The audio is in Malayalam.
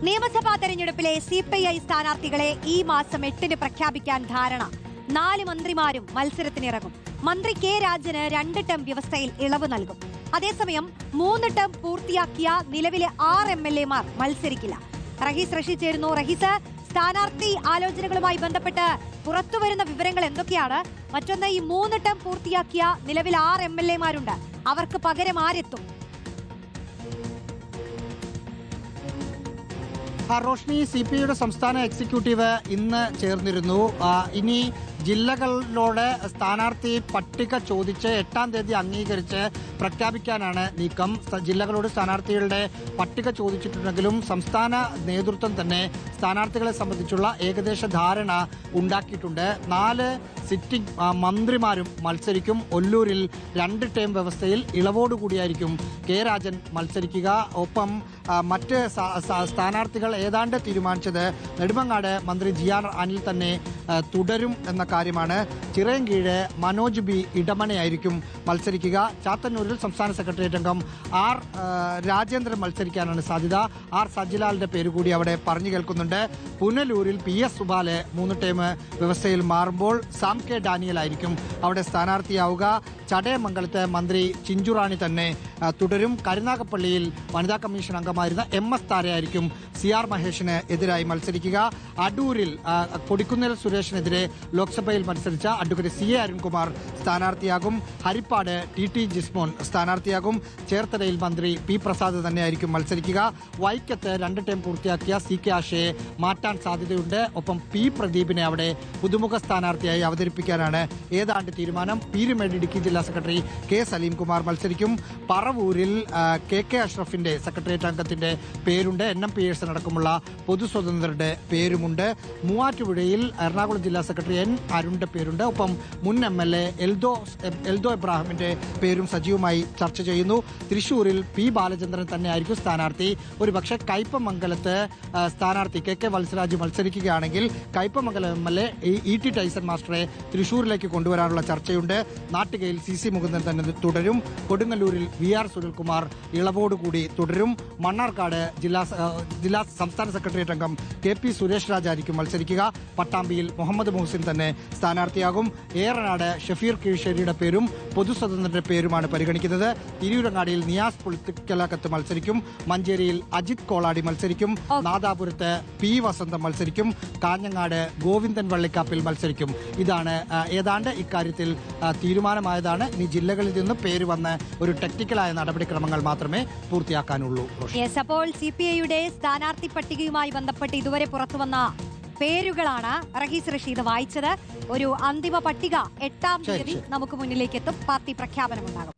നിയമസഭാ തെരഞ്ഞെടുപ്പിലെ CPI സ്ഥാനാർത്ഥികളെ ഈ മാസം 8-ന് പ്രഖ്യാപിക്കാൻ ധാരണ. 4 മന്ത്രിമാരും മത്സരത്തിനിറങ്ങും. മന്ത്രി കെ രാജന് 2 ടേം വ്യവസ്ഥയിൽ ഇളവ് നൽകും. അതേസമയം 3 ടേം പൂർത്തിയാക്കിയ നിലവിലെ 6 MLA-മാർ മത്സരിക്കില്ല. റഹീസ് റഷീദ് ചേരുന്നു. റഹീസ്, സ്ഥാനാർത്ഥി ആലോചനകളുമായി ബന്ധപ്പെട്ട് പുറത്തുവരുന്ന വിവരങ്ങൾ എന്തൊക്കെയാണ്? മറ്റൊന്ന്, ഈ 3 ടേം പൂർത്തിയാക്കിയ നിലവിൽ 6 MLA-മാരുണ്ട്. അവർക്ക് പകരം ആരെത്തും? റോഷ്നി, CPIയുടെ സംസ്ഥാന എക്സിക്യൂട്ടീവ് ഇന്ന് ചേർന്നിരുന്നു. ഇനി ജില്ലകളിലൂടെ സ്ഥാനാർത്ഥി പട്ടിക ചോദിച്ച് 8-ാം തീയതി അംഗീകരിച്ച് പ്രഖ്യാപിക്കാനാണ് നീക്കം. ജില്ലകളോട് സ്ഥാനാർത്ഥികളുടെ പട്ടിക ചോദിച്ചിട്ടുണ്ടെങ്കിലും സംസ്ഥാന നേതൃത്വം തന്നെ സ്ഥാനാർത്ഥികളെ സംബന്ധിച്ചുള്ള ഏകദേശ ധാരണ ഉണ്ടാക്കിയിട്ടുണ്ട്. 4 സിറ്റിംഗ് മന്ത്രിമാരും മത്സരിക്കും. ഒല്ലൂരിൽ 2 ടേം വ്യവസ്ഥയിൽ ഇളവോടുകൂടിയായിരിക്കും കെ രാജൻ മത്സരിക്കുക. ഒപ്പം മറ്റ് സ്ഥാനാർത്ഥികൾ ഏതാണ്ട് തീരുമാനിച്ചത് നെടുമങ്ങാട് മന്ത്രി GR അനിൽ തന്നെ തുടരും എന്ന കാര്യമാണ്. ചിറയൻകീഴ് മനോജ് B ഇടമണയായിരിക്കും മത്സരിക്കുക. ചാത്തന്നൂരിൽ സംസ്ഥാന സെക്രട്ടേറിയറ്റ് അംഗം R രാജേന്ദ്രൻ മത്സരിക്കാനാണ് സാധ്യത. R സജിലാലിന്റെ പേര് കൂടി അവിടെ പറഞ്ഞു കേൾക്കുന്നുണ്ട്. പുനലൂരിൽ PS സുബാല് 3 ടേം വ്യവസ്ഥയിൽ മാറുമ്പോൾ സാം കെ ഡാനിയൽ ആയിരിക്കും അവിടെ സ്ഥാനാർത്ഥിയാവുക. ചടയമംഗലത്ത് മന്ത്രി ചിഞ്ചുറാണി തന്നെ തുടരും. കരുനാഗപ്പള്ളിയിൽ വനിതാ കമ്മീഷൻ അംഗമായിരുന്ന MS താരയായിരിക്കും CR മഹേഷിന് എതിരായി മത്സരിക്കുക. അടൂരിൽ കൊടിക്കുന്നിൽ സുരേഷിനെതിരെ ലോക്സഭയിൽ മത്സരിച്ച അഡ്വക്കേറ്റ് CA അരുൺകുമാർ സ്ഥാനാർത്ഥിയാകും. ഹരിപ്പാട് TT ജിസ്മോൻ സ്ഥാനാർത്ഥിയാകും. ചേർത്തലയിൽ മന്ത്രി P പ്രസാദ് തന്നെയായിരിക്കും മത്സരിക്കുക. വൈക്കത്ത് 2 ടേം പൂർത്തിയാക്കിയ CK ആഷയെ മാറ്റാൻ സാധ്യതയുണ്ട്. ഒപ്പം P പ്രദീപിനെ അവിടെ പുതുമുഖ സ്ഥാനാർത്ഥിയായി അവതരിപ്പിക്കാനാണ് ഏതാണ്ട് തീരുമാനം. പീരുമേട് ഇടുക്കി ജില്ലാ സെക്രട്ടറി K സലീംകുമാർ മത്സരിക്കും. പറവൂരിൽ KK അഷ്റഫിന്റെ സെക്രട്ടേറിയറ്റ് അംഗത്തിന്റെ പേരുണ്ട്. NM പിയേഴ്സൺ അടക്കമുള്ള പൊതുസ്വതന്ത്രരുടെ പേരുമുണ്ട്. മൂവാറ്റുപുഴയിൽ എറണാകുളം ജില്ലാ സെക്രട്ടറി N അരുണിന്റെ പേരുണ്ട്. ഒപ്പം മുൻ MLA എൽദോ എബ്രാഹിമിന്റെ പേരും സജീവമായി ചർച്ച ചെയ്യുന്നു. തൃശൂരിൽ P ബാലചന്ദ്രൻ തന്നെയായിരിക്കും സ്ഥാനാർത്ഥി. ഒരുപക്ഷെ കയ്പമംഗലത്ത് സ്ഥാനാർത്ഥി KK വത്സരാജ് മത്സരിക്കുകയാണെങ്കിൽ കയ്പമംഗലം MLA ET ടൈസൺ മാസ്റ്ററെ തൃശൂരിലേക്ക് കൊണ്ടുവരാനുള്ള ചർച്ചയുണ്ട്. നാട്ടികയിൽ CC മുകുന്ദൻ തന്നെ തുടരും. കൊടുങ്ങല്ലൂരിൽ VR സുനിൽകുമാർ ഇളവോടുകൂടി തുടരും. മണ്ണാർക്കാട് ജില്ലാ സംസ്ഥാന സെക്രട്ടേറിയറ്റ് അംഗം KP സുരേഷ് രാജ് ആയിരിക്കും മത്സരിക്കുക. പട്ടാമ്പിയിൽ മുഹമ്മദ് മുഹസിൻ തന്നെ സ്ഥാനാർത്ഥിയാകും. ഏറനാട് ഷഫീർ കീഴ്ശ്ശേരിയുടെ പേരും പൊതുസ്വതന്ത്രന്റെ പേരുമാണ് പരിഗണിക്കുന്നത്. തിരൂരങ്ങാടിയിൽ നിയാസ് പുളിക്കലകത്ത് മത്സരിക്കും. മഞ്ചേരിയിൽ അജിത് കോളാടി മത്സരിക്കും. നാദാപുരത്ത് P വസന്തം മത്സരിക്കും. കാഞ്ഞങ്ങാട് ഗോവിന്ദൻ വള്ളിക്കാപ്പിൽ മത്സരിക്കും. ഇതാണ് ഏതാണ്ട് ഇക്കാര്യത്തിൽ തീരുമാനമായതാണ്. ഇനി ജില്ലകളിൽ നിന്ന് പേര് വന്ന് ഒരു ടെക്നിക്കലായ നടപടിക്രമങ്ങൾ മാത്രമേ പൂർത്തിയാക്കാനുള്ളൂ. അപ്പോൾ CPIയുടെ സ്ഥാനാർത്ഥി പട്ടികയുമായി ബന്ധപ്പെട്ട് ഇതുവരെ പുറത്തുവന്ന പേരുകളാണ് റഹീസ് റഷീദ് വായിച്ചത്. ഒരു അന്തിമ പട്ടിക 8-ാം തീയതി നമുക്ക് മുന്നിലേക്ക് എത്തും. പാർട്ടി പ്രഖ്യാപനമുണ്ടാകും.